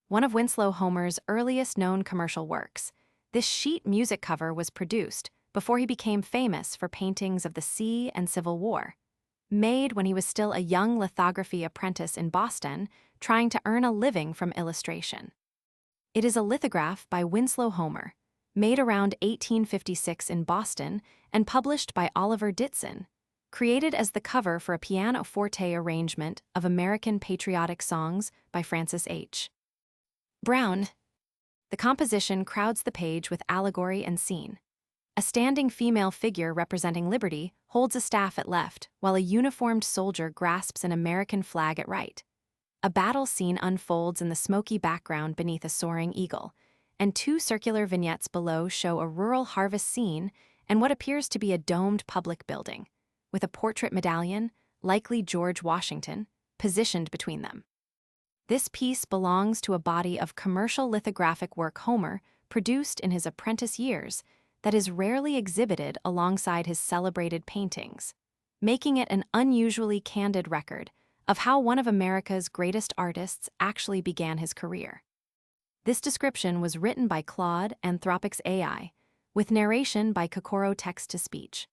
one of Winslow Homer's earliest known commercial works. This sheet music cover was produced before he became famous for paintings of the sea and Civil War. Made when he was still a young lithography apprentice in Boston, trying to earn a living from illustration. It is a lithograph by Winslow Homer, made around 1856 in Boston and published by Oliver Ditson, created as the cover for a pianoforte arrangement of American patriotic songs by Francis H. Brown. The composition crowds the page with allegory and scene. A standing female figure representing liberty holds a staff at left, while a uniformed soldier grasps an American flag at right. A battle scene unfolds in the smoky background beneath a soaring eagle, and two circular vignettes below show a rural harvest scene and what appears to be a domed public building, with a portrait medallion, likely George Washington, positioned between them. This piece belongs to a body of commercial lithographic work Homer produced in his apprentice years that is rarely exhibited alongside his celebrated paintings, making it an unusually candid record of how one of America's greatest artists actually began his career. This description was written by Claude Anthropic's AI, with narration by Kokoro text-to-speech.